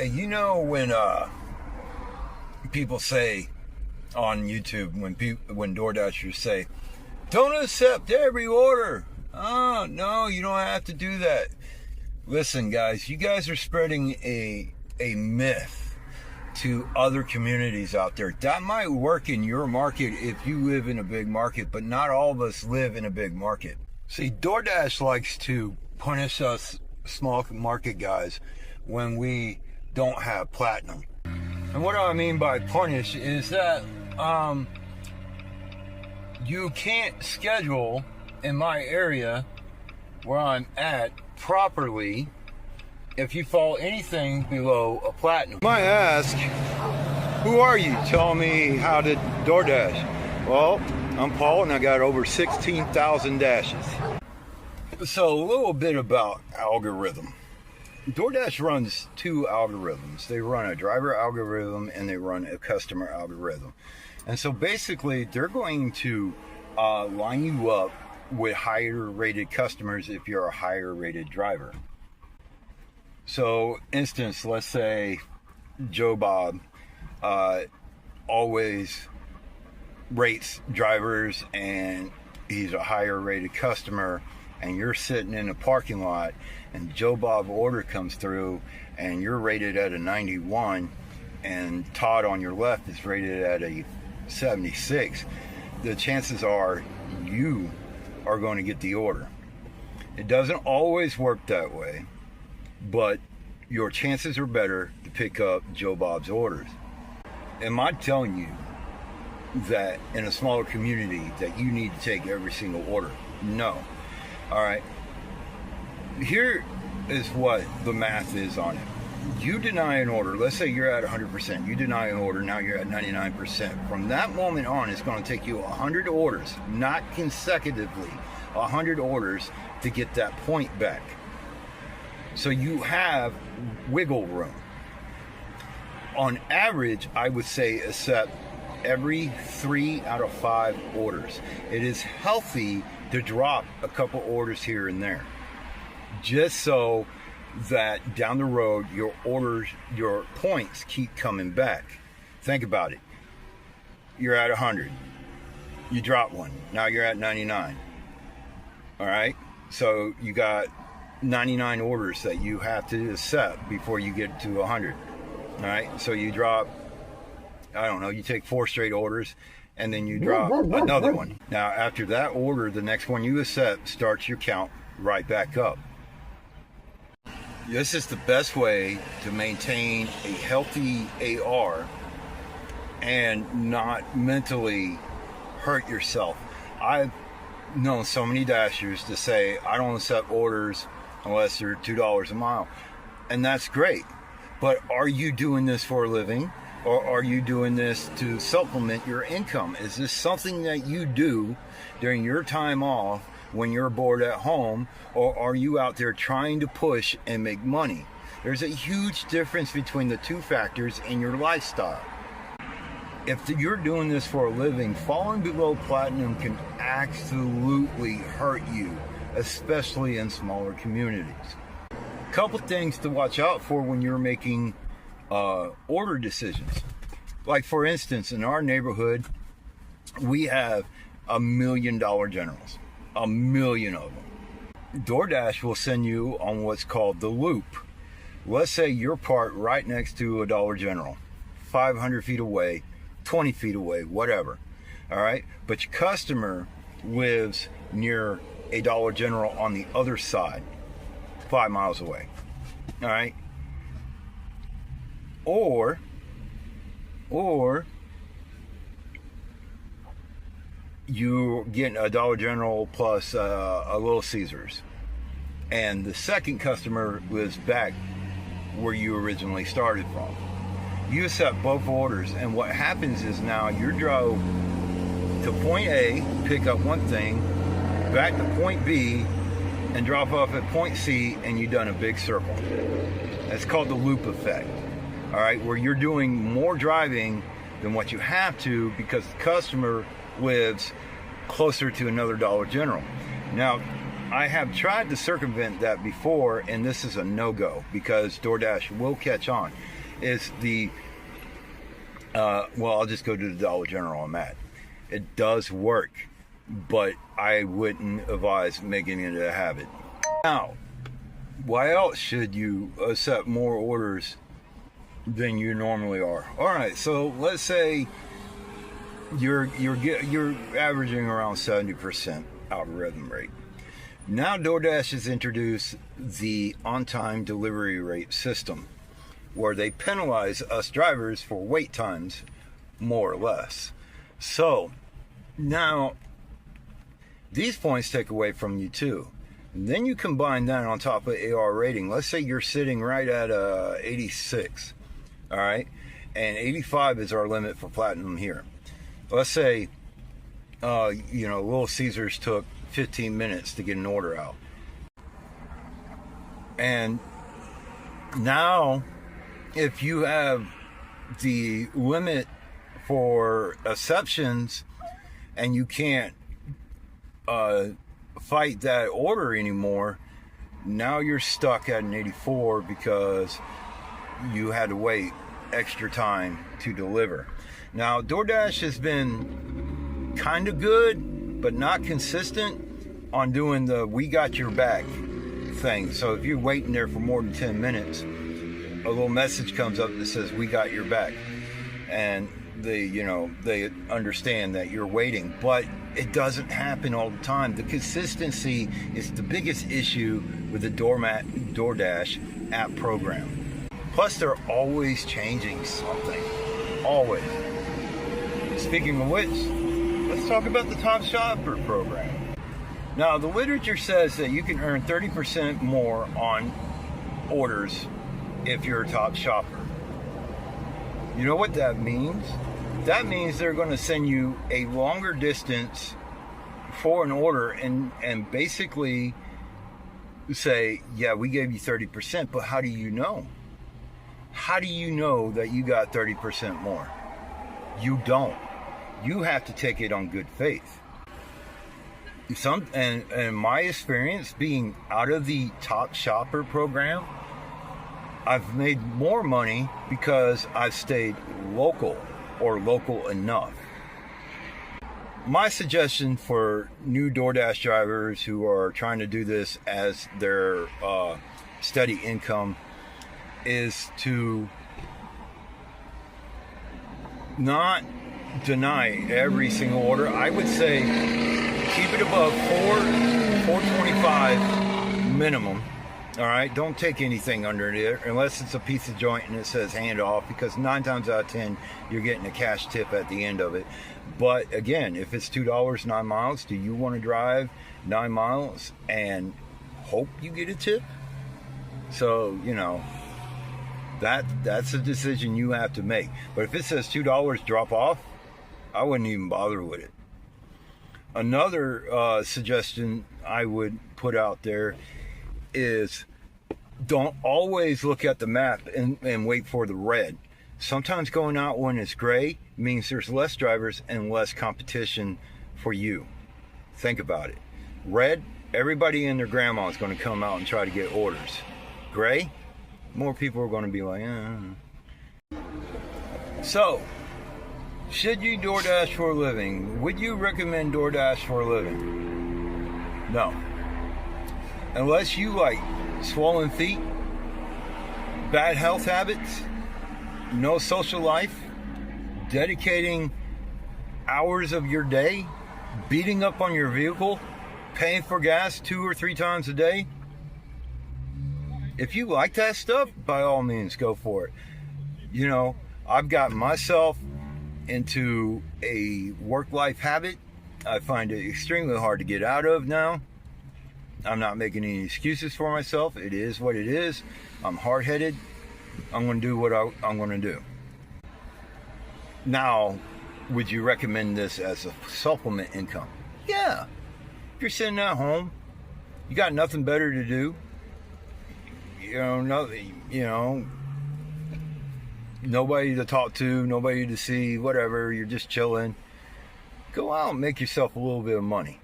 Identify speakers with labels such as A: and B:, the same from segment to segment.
A: Hey, you know when people say on YouTube, when DoorDashers say, don't accept every order. Oh, no, you don't have to do that. Listen, guys, you guys are spreading a myth to other communities out there. That might work in your market if you live in a big market, but not all of us live in a big market. See, DoorDash likes to punish us small market guys when we don't have platinum. And what I mean by punish is that you can't schedule in my area where I'm at properly if you fall anything below a platinum. You might ask, who are you? Tell me how to DoorDash. Well, I'm Paul and I got over 16,000 dashes. So a little bit about algorithm. DoorDash runs two algorithms. They run a driver algorithm and they run a customer algorithm. And so basically they're going to line you up with higher rated customers if you're a higher rated driver. So instance, let's say Joe Bob always rates drivers and he's a higher rated customer, and you're sitting in a parking lot and Joe Bob order comes through and you're rated at a 91 and Todd on your left is rated at a 76, the chances are you are going to get the order. It doesn't always work that way, but your chances are better to pick up Joe Bob's orders. Am I telling you that in a smaller community that you need to take every single order? No. All right. Here is what the math is on it. You deny an order. Let's say you're at 100%. You deny an order. Now you're at 99%. From that moment on, it's going to take you 100 orders, not consecutively, 100 orders to get that point back. So you have wiggle room. On average, I would say accept every 3 out of 5 orders. It is healthy to drop a couple orders here and there, just so that down the road your orders, your points keep coming back. Think about it. You're at 100. You drop one. Now you're at 99. All right. So you got 99 orders that you have to accept before you get to 100. All right. So you drop, I don't know, you take 4 straight orders and then you drop another one. Now after that order, the next one you accept starts your count right back up. This is the best way to maintain a healthy AR and not mentally hurt yourself. I've known so many dashers to say, I don't accept orders unless they're $2 a mile. And that's great. But are you doing this for a living? Or are you doing this to supplement your income? Is this something that you do during your time off when you're bored at home, or are you out there trying to push and make money? There's a huge difference between the two factors in your lifestyle. If you're doing this for a living, falling below platinum can absolutely hurt you, especially in smaller communities. A couple things to watch out for when you're making order decisions. Like for instance, in our neighborhood, we have $1 million generals. 1 million of them. DoorDash will send you on what's called the loop. Let's say you're parked right next to a Dollar General, 500 feet away, 20 feet away, whatever. All right. But your customer lives near a Dollar General on the other side, 5 miles away. All right. Or you're getting a Dollar General plus a Little Caesars, and the second customer lives back where you originally started from. You accept both orders, and what happens is now you drove to point A, pick up one thing, back to point B, and drop off at point C, and you've done a big circle. That's called the loop effect. All right, where you're doing more driving than what you have to because the customer lives closer to another Dollar General. Now, I have tried to circumvent that before, and this is a no-go because DoorDash will catch on. It's the well, I'll just go to the Dollar General I'm at. It does work, but I wouldn't advise making it a habit. Now, why else should you accept more orders than you normally are? All right, so let's say you're averaging around 70% algorithm rate. Now DoorDash has introduced the on-time delivery rate system, where they penalize us drivers for wait times, more or less. So now these points take away from you too. And then you combine that on top of AR rating. Let's say you're sitting right at 86, all right? And 85 is our limit for platinum here. Let's say, Little Caesars took 15 minutes to get an order out. And now, if you have the limit for exceptions and you can't fight that order anymore, now you're stuck at an 84 because you had to wait extra time to deliver. Now, DoorDash has been kind of good, but not consistent on doing the "we got your back" thing. So if you're waiting there for more than 10 minutes, a little message comes up that says "we got your back," and they understand that you're waiting. But it doesn't happen all the time. The consistency is the biggest issue with the DoorDash app program. Plus, they're always changing something. Always. Speaking of which, let's talk about the Top Shopper program. Now, the literature says that you can earn 30% more on orders if you're a top shopper. You know what that means? That means they're going to send you a longer distance for an order and basically say, yeah, we gave you 30%, but how do you know? How do you know that you got 30% more? You don't. You have to take it on good faith. And in my experience, being out of the Top Shopper program, I've made more money because I've stayed local or local enough. My suggestion for new DoorDash drivers who are trying to do this as their steady income is to not deny every single order. I would say keep it above $4.25 minimum. All right, don't take anything under there unless it's a piece of joint and it says hand off, because 9 times out of 10 you're getting a cash tip at the end of it. But again, if it's $2 9 miles, do you want to drive 9 miles and hope you get a tip? So that's a decision you have to make. But if it says $2 drop off, I wouldn't even bother with it. Another suggestion I would put out there is don't always look at the map and wait for the red. Sometimes going out when it's gray means there's less drivers and less competition for you. Think about it. Red, everybody and their grandma is going to come out and try to get orders. Gray, more people are going to be like, So, should you DoorDash for a living? Would you recommend DoorDash for a living? No. Unless you like swollen feet, bad health habits, no social life, dedicating hours of your day, beating up on your vehicle, paying for gas 2 or 3 times a day. If you like that stuff, by all means, go for it. I've gotten myself into a work-life habit. I find it extremely hard to get out of now. I'm not making any excuses for myself. It is what it is. I'm hard-headed. I'm going to do what I'm going to do. Now, would you recommend this as a supplement income? Yeah. If you're sitting at home, you got nothing better to do. Nobody to talk to, nobody to see, whatever. You're just chilling. Go out and make yourself a little bit of money.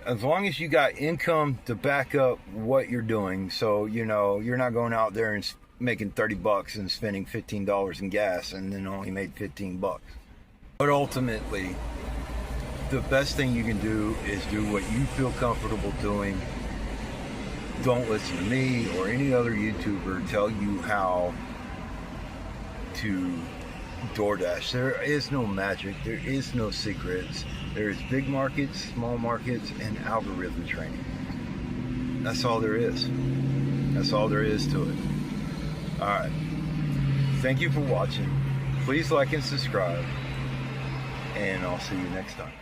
A: as long as you got income to back up what you're doing, so you know you're not going out there and making $30 and spending $15 in gas and then only made $15. But ultimately, the best thing you can do is do what you feel comfortable doing. Don't listen to me or any other YouTuber tell you how to DoorDash. There is no magic. There is no secrets. There's big markets, small markets, and algorithm training. That's all there is. That's all there is to it. All right. Thank you for watching. Please like and subscribe, and I'll see you next time.